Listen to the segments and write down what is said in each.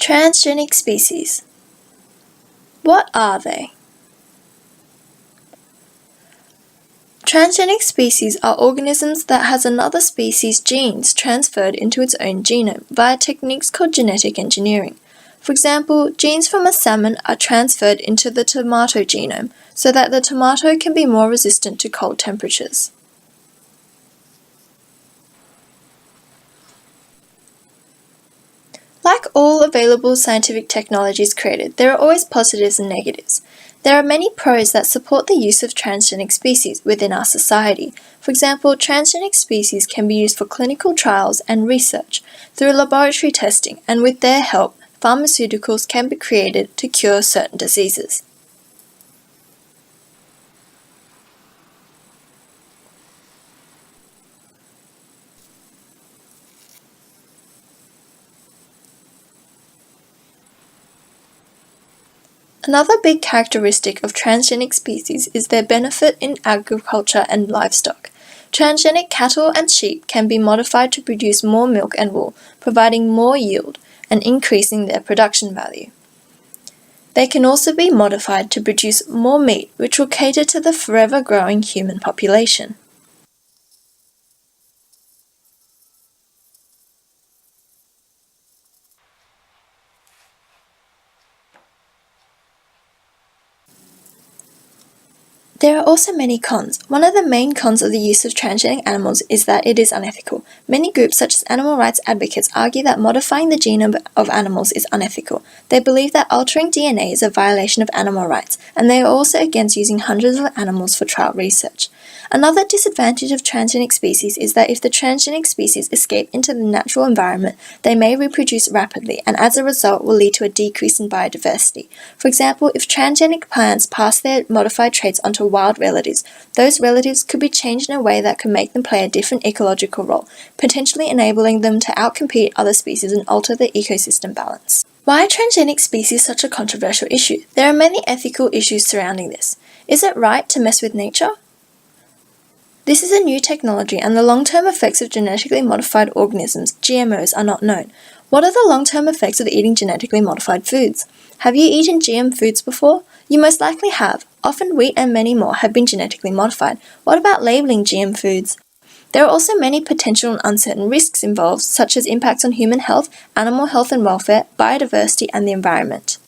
Transgenic species. What are they? Transgenic species are organisms that has another species' genes transferred into its own genome via techniques called genetic engineering. For example, genes from a salmon are transferred into the tomato genome so that the tomato can be more resistant to cold temperatures. Like all available scientific technologies created, there are always positives and negatives. There are many pros that support the use of transgenic species within our society. For example, transgenic species can be used for clinical trials and research through laboratory testing, and with their help, pharmaceuticals can be created to cure certain diseases. Another big characteristic of transgenic species is their benefit in agriculture and livestock. Transgenic cattle and sheep can be modified to produce more milk and wool, providing more yield and increasing their production value. They can also be modified to produce more meat, which will cater to the forever growing human population. There are also many cons. One of the main cons of the use of transgenic animals is that it is unethical. Many groups such as animal rights advocates argue that modifying the genome of animals is unethical. They believe that altering DNA is a violation of animal rights, and they are also against using hundreds of animals for trial research. Another disadvantage of transgenic species is that if the transgenic species escape into the natural environment, they may reproduce rapidly, and as a result will lead to a decrease in biodiversity. For example, if transgenic plants pass their modified traits onto wild relatives, those relatives could be changed in a way that could make them play a different ecological role, potentially enabling them to outcompete other species and alter the ecosystem balance. Why are transgenic species such a controversial issue? There are many ethical issues surrounding this. Is it right to mess with nature? This is a new technology, and the long-term effects of genetically modified organisms, GMOs, are not known. What are the long-term effects of eating genetically modified foods? Have you eaten GM foods before? You most likely have. Often wheat and many more have been genetically modified. What about labeling GM foods? There are also many potential and uncertain risks involved, such as impacts on human health, animal health and welfare, biodiversity, and the environment.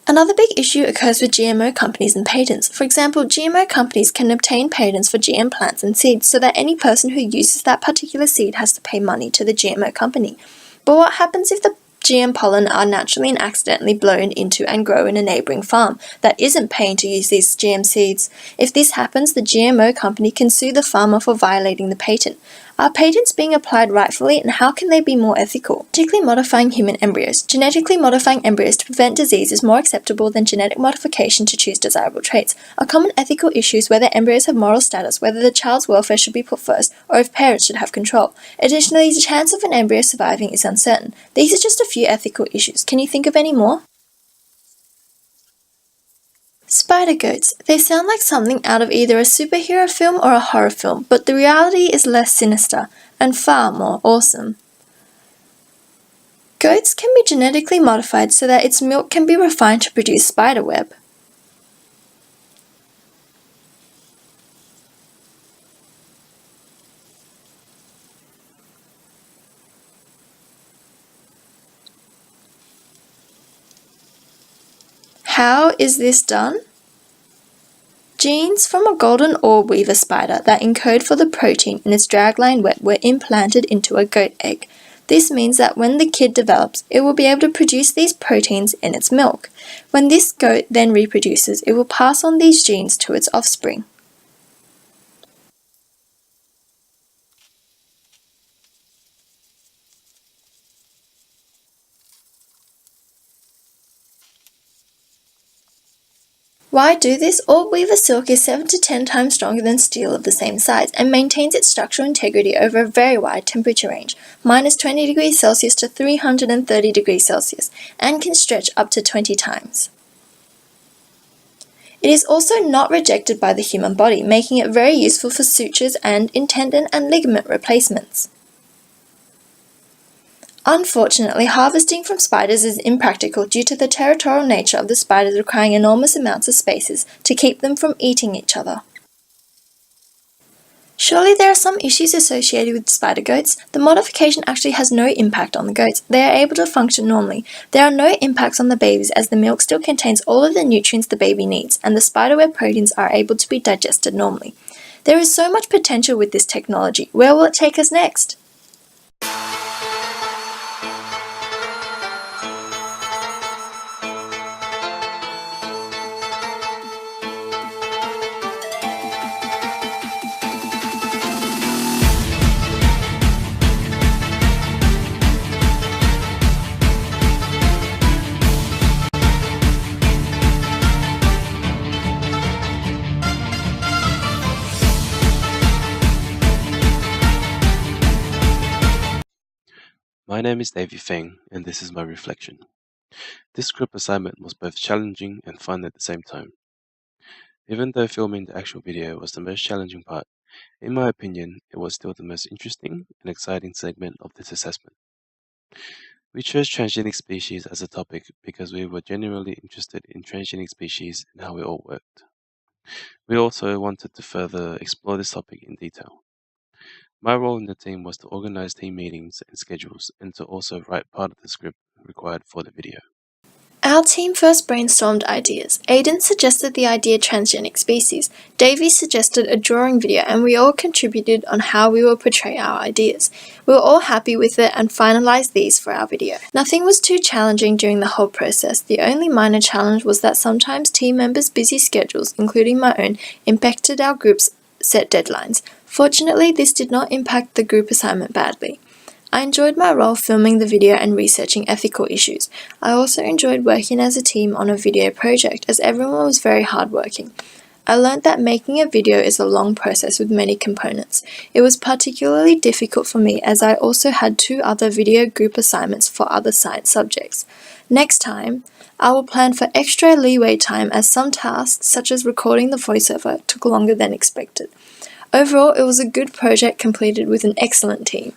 Another big issue occurs with GMO companies and patents. For example, GMO companies can obtain patents for GM plants and seeds so that any person who uses that particular seed has to pay money to the GMO company. But what happens if the GM pollen are naturally and accidentally blown into and grow in a neighbouring farm that isn't paying to use these GM seeds? If this happens, the GMO company can sue the farmer for violating the patent. Are patents being applied rightfully, and how can they be more ethical? Genetically modifying human embryos. Genetically modifying embryos to prevent disease is more acceptable than genetic modification to choose desirable traits. A common ethical issue is whether embryos have moral status, whether the child's welfare should be put first, or if parents should have control. Additionally, the chance of an embryo surviving is uncertain. These are just a few ethical issues. Can you think of any more? Spider goats. They sound like something out of either a superhero film or a horror film, but the reality is less sinister and far more awesome. Goats can be genetically modified so that its milk can be refined to produce spider web. How is this done? Genes from a golden orb weaver spider that encode for the protein in its dragline web were implanted into a goat egg. This means that when the kid develops, it will be able to produce these proteins in its milk. When this goat then reproduces, it will pass on these genes to its offspring. Why do this? Orb weaver silk is 7 to 10 times stronger than steel of the same size and maintains its structural integrity over a very wide temperature range, minus 20 degrees Celsius to 330 degrees Celsius, and can stretch up to 20 times. It is also not rejected by the human body, making it very useful for sutures and in tendon and ligament replacements. Unfortunately, harvesting from spiders is impractical due to the territorial nature of the spiders requiring enormous amounts of spaces to keep them from eating each other. Surely there are some issues associated with spider goats. The modification actually has no impact on the goats. They are able to function normally. There are no impacts on the babies as the milk still contains all of the nutrients the baby needs, and the spiderweb proteins are able to be digested normally. There is so much potential with this technology. Where will it take us next? My name is Davey Feng, and this is my reflection. This group assignment was both challenging and fun at the same time. Even though filming the actual video was the most challenging part, in my opinion, it was still the most interesting and exciting segment of this assessment. We chose transgenic species as a topic because we were genuinely interested in transgenic species and how it all worked. We also wanted to further explore this topic in detail. My role in the team was to organize team meetings and schedules and to also write part of the script required for the video. Our team first brainstormed ideas. Aidan suggested the idea transgenic species. Davey suggested a drawing video, and we all contributed on how we will portray our ideas. We were all happy with it and finalized these for our video. Nothing was too challenging during the whole process. The only minor challenge was that sometimes team members' busy schedules, including my own, impacted our group's set deadlines. Fortunately, this did not impact the group assignment badly. I enjoyed my role filming the video and researching ethical issues. I also enjoyed working as a team on a video project as everyone was very hardworking. I learned that making a video is a long process with many components. It was particularly difficult for me as I also had 2 other video group assignments for other science subjects. Next time, I will plan for extra leeway time as some tasks, such as recording the voiceover, took longer than expected. Overall, it was a good project completed with an excellent team.